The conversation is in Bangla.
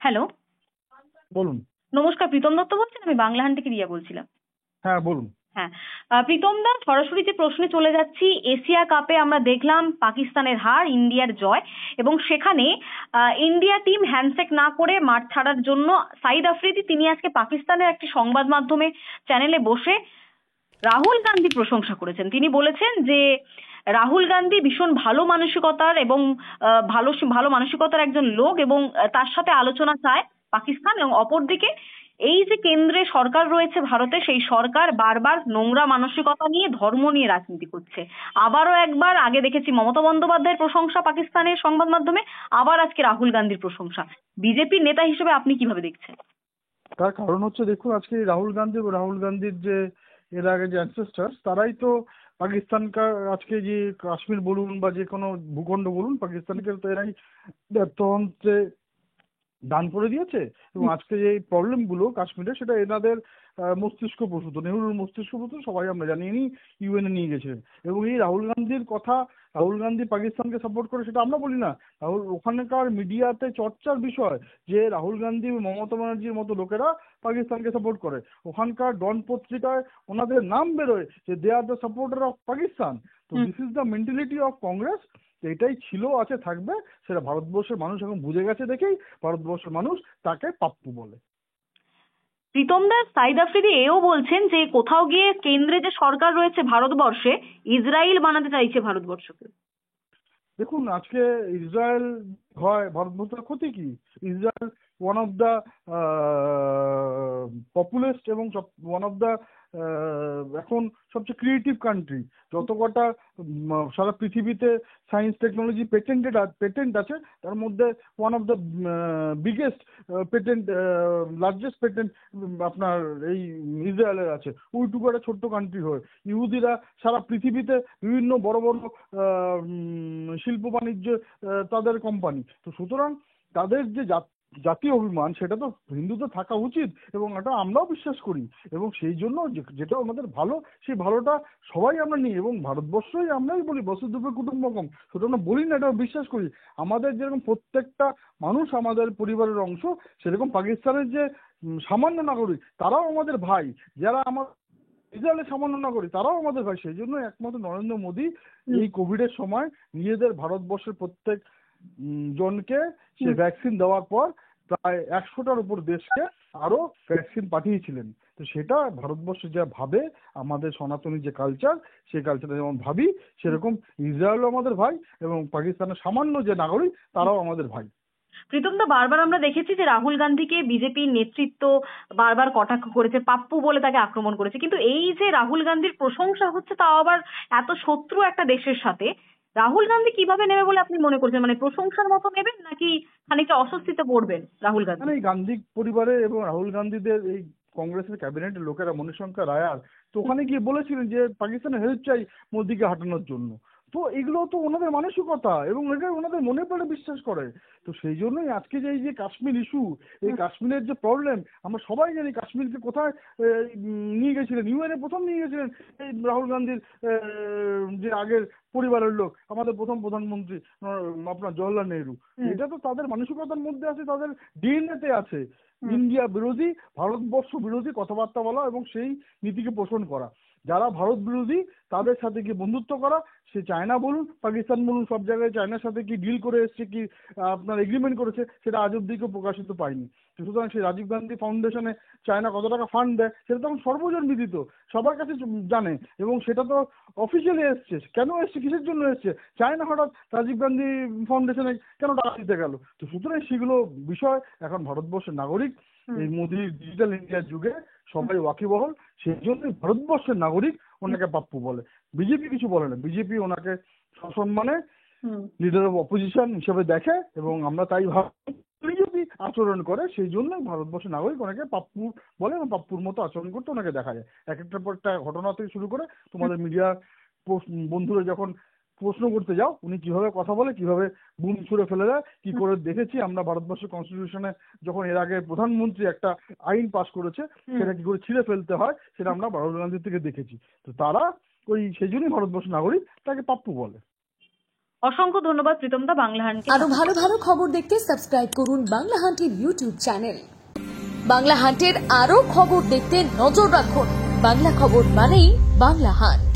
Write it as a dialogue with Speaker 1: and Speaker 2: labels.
Speaker 1: হ্যালো,
Speaker 2: বলুন।
Speaker 1: নমস্কার। প্রীতম দত্ত বলছেন? আমি বাংলাহান থেকে রিয়া বলছিলাম।
Speaker 2: হ্যাঁ, বলুন।
Speaker 1: হ্যাঁ, প্রীতম দা, সরাসরি যে প্রশ্নে চলে যাচ্ছি। এশিয়া কাপে আমরা দেখলাম পাকিস্তানের হার, ইন্ডিয়ার জয়, এবং সেখানে ইন্ডিয়া টিম হ্যান্ডশেক না করে মাঠ ছাড়ার জন্য সাইদ আফ্রিদি তিনি আজকে পাকিস্তানের একটি সংবাদ মাধ্যমে চ্যানেলে বসে রাহুল গান্ধীর প্রশংসা করেছেন। তিনি বলেছেন যে রাহুল গান্ধী ভীষণ ভালো মানসিকতার এবং ভালো ভালো মানসিকতার একজন লোক, এবং তার সাথে আলোচনা চায় পাকিস্তান। এবং অপরদিকে এই যে কেন্দ্রে সরকার রয়েছে ভারতে, সেই সরকার বারবার নোংরা মানসিকতা নিয়ে, ধর্ম নিয়ে রাজনীতি করছে। আবারও একবার আগে দেখেছি মমতা বন্দ্যোপাধ্যায়ের প্রশংসা পাকিস্তানের সংবাদ মাধ্যমে, আবার আজকে রাহুল গান্ধীর প্রশংসা। বিজেপির নেতা হিসেবে আপনি কিভাবে দেখছেন?
Speaker 2: তার কারণ হচ্ছে, দেখুন, আজকে রাহুল গান্ধীর যে এর আগে যে অ্যানসেস্টার্স, তারাই তো পাকিস্তানকে, আজকে যে কাশ্মীর বলুন বা যে কোনো ভূখণ্ড বলুন, পাকিস্তানকে তো এরাই তন্ত্রে দান করে দিয়েছে। এবং আজকে যে প্রবলেম গুলো কাশ্মীরে, সেটা এনাদের মস্তিষ্ক প্রসূত, নেহরুর মস্তিষ্ক প্রসূত, সবাই আমরা জানি। ইনি ইউএনএ নিয়ে গেছিলেন। এবং এই রাহুল গান্ধীর কথা, রাহুল গান্ধী পাকিস্তানকে সাপোর্ট করে, সেটা আমরা বলি না। রাহুল, ওখানকার মিডিয়াতে চর্চার বিষয় যে রাহুল গান্ধী, মমতা ব্যানার্জির মতো লোকেরা পাকিস্তানকে সাপোর্ট করে। ওখানকার ডন পত্রিকায় ওনাদের নাম বেরোয় যে they are the supporter of Pakistan. তো this is the mentality of Congress. এটাই ছিল, আছে, থাকবে। সেটা ভারতবর্ষের মানুষ এখন বুঝে গেছে দেখেই ভারতবর্ষের মানুষ তাকে পাপ্পু বলে।
Speaker 1: প্রীতম দাস, সাইদ আফ্রিদি এও বলছেন যে কোথাও গিয়ে কেন্দ্রে যে সরকার রয়েছে ভারতবর্ষে, ইসরায়েল বানাতে চাইছে ভারতবর্ষকে।
Speaker 2: দেখুন, আজকে ইসরায়েল হয় ভারতবর্ষের ক্ষতি কি? ইসরায়েল ওয়ান অফ দ্য পপুলেস্ট এবং ওয়ান অফ দ্য এখন সবচেয়ে ক্রিয়েটিভ কান্ট্রি। যত কটা সারা পৃথিবীতে সায়েন্স টেকনোলজি পেটেন্ট আছে, তার মধ্যে one of the biggest patent, largest patent আপনার এই ইসরায়েলের আছে। ওইটুকু একটা ছোট্ট কান্ট্রি হয়ে ইহুদিরা সারা পৃথিবীতে বিভিন্ন বড় বড় শিল্প বাণিজ্য, তাদের কোম্পানি। তো সুতরাং তাদের যে জাতীয় অভিমান, সেটা তো হিন্দুদের থাকা উচিত, এবং এটা আমরাও বিশ্বাস করি। এবং সেই জন্য যেটা আমাদের ভালো, সেই ভালোটা সবাই আমরা নিই। এবং ভারতবর্ষই আমরাই বলি বসুধৈব কুটুম্বকম, সেটা আমরা বলি না, এটা বিশ্বাস করি। আমাদের যেরকম প্রত্যেকটা মানুষ আমাদের পরিবারের অংশ, সেরকম পাকিস্তানের যে সামান্য নাগরিক, তারাও আমাদের ভাই। যারা আমার ইসরায়েলের সামান্য নাগরিক, তারাও আমাদের ভাই। সেই জন্য একমাত্র নরেন্দ্র মোদী এই কোভিডের সময় নিজেদের ভারতবর্ষের প্রত্যেক জনকে সে ভ্যাকসিন দেওয়ার পর প্রায় 100টার উপর দেশকে আরো ভ্যাকসিন পাঠিয়েছিলেন। তো সেটা ভারতবর্ষ যা ভাবে, আমাদের সনাতনী যে কালচার, সেই কালচারে যেমন ভাবি, সেরকম ইসরায়েলও আমাদের ভাই, এবং পাকিস্তানের সামান্য যে নাগরিক, তারাও আমাদের ভাই।
Speaker 1: প্রীতম দা, বারবার আমরা দেখেছি যে রাহুল গান্ধীকে বিজেপির নেতৃত্ব বারবার কটাক্ষ করেছে, পাপ্পু বলে তাকে আক্রমণ করেছে। কিন্তু এই যে রাহুল গান্ধীর প্রশংসা হচ্ছে, তাও আবার এত শত্রু একটা দেশের সাথে, রাহুল গান্ধী কিভাবে নেবে বলে আপনি মনে করছেন? মানে প্রশংসার মতো নেবেন, নাকি খানিকটা অস্বস্তিতে পড়বেন রাহুল গান্ধী?
Speaker 2: মানে এই গান্ধী পরিবারে এবং রাহুল গান্ধীদের এই কংগ্রেসের ক্যাবিনেটের লোকেরা, মণিশঙ্কর আয়ার, তো ওখানে গিয়ে বলেছিলেন যে পাকিস্তানের হেল্প চাই মোদিকে হাঁটানোর জন্য। তো এগুলো তো ওনাদের মানসিকতা, এবং এটা ওনাদের মনে পড়ে বিশ্বাস করে। তো সেই জন্যই আজকে যে এই যে কাশ্মীর ইস্যু, এই কাশ্মীরের যে প্রবলেম, আমরা সবাই জানি কাশ্মীরকে কোথায় নিয়ে গেছিলেন। ইউএনএ প্রথম নিয়ে গেছিলেন এই রাহুল গান্ধীর যে আগের পরিবারের লোক, আমাদের প্রথম প্রধানমন্ত্রী আপনার জওহরলাল নেহরু। এটা তো তাদের মানসিকতার মধ্যে আছে, তাদের ডিএনএ তে আছে। ইন্ডিয়া বিরোধী, ভারতবর্ষ বিরোধী কথাবার্তা বলা এবং সেই নীতিকে পোষণ করা। যারা ভারত বিরোধী, তাদের সাথে কি বন্ধুত্ব করা। সে চায়না বলুন, পাকিস্তান বলুন, সব জায়গায় চায়নার সাথে কি ডিল করে এসছে, কি আপনার এগ্রিমেন্ট করেছে, সেটা আজ অব্দি কেউ প্রকাশিত পায়নি। সুতরাং সেই রাজীব গান্ধী ফাউন্ডেশনে চায়না কত টাকা ফান্ড দেয়, সেটা তখন সর্বজন বিদিত, সবার কাছে জানে। এবং সেটা তো অফিসিয়ালি এসছে। কেন এসছে, কিসের জন্য এসছে, চায়না হঠাৎ রাজীব গান্ধী ফাউন্ডেশনে কেন টাকা দিতে গেল? তো সুতরাং সেগুলো বিষয় এখন ভারতবর্ষের নাগরিক এই মোদির ডিজিটাল ইন্ডিয়ার যুগে সবাই ওয়াকিবহল। সেই জন্যই ভারতবর্ষের নাগরিক ওনাকে পাপ্পু বলে। বিজেপি কিছু বলে না, বিজেপি ওনাকে সসম্মানে লিডার অফ অপোজিশন হিসেবে দেখে, এবং আমরা তাই ভাবি যদি আচরণ করে, সেই জন্যই ভারতবর্ষের নাগরিক ওনাকে পাপ্পু বলে, এবং পাপ্পুর মতো আচরণ করতে ওনাকে দেখা যায়। এক একটার পর একটা ঘটনা থেকে শুরু করে তোমাদের মিডিয়া বন্ধুরা যখন প্রশ্ন করতে যাও, উনি কিভাবে কথা বলে, কিভাবে বুম ছুড়ে ফেলে দেয়, কি করে দেখেছি আমরা ভারতবর্ষের কনস্টিটিউশনে যখন এর আগে প্রধানমন্ত্রী একটা আইন পাস করেছে, সেটা কি করে ছিঁড়ে ফেলতে হয়, সেটা আমরা রাহুল গান্ধী থেকে দেখেছি। তো তারা ওই সেই জন্যই ভারতবর্ষের নাগরিক তাকে পাপ্পু বলে।
Speaker 1: অসংখ্য ধন্যবাদ প্রীতম দা বাংলা হান্টকে।
Speaker 3: আরো ভালো ভালো খবর দেখতে সাবস্ক্রাইব করুন বাংলা হান্টের ইউটিউব চ্যানেল। বাংলা হান্টের আরো খবর দেখতে নজর রাখুন। বাংলা খবর মানেই বাংলা হান্ট।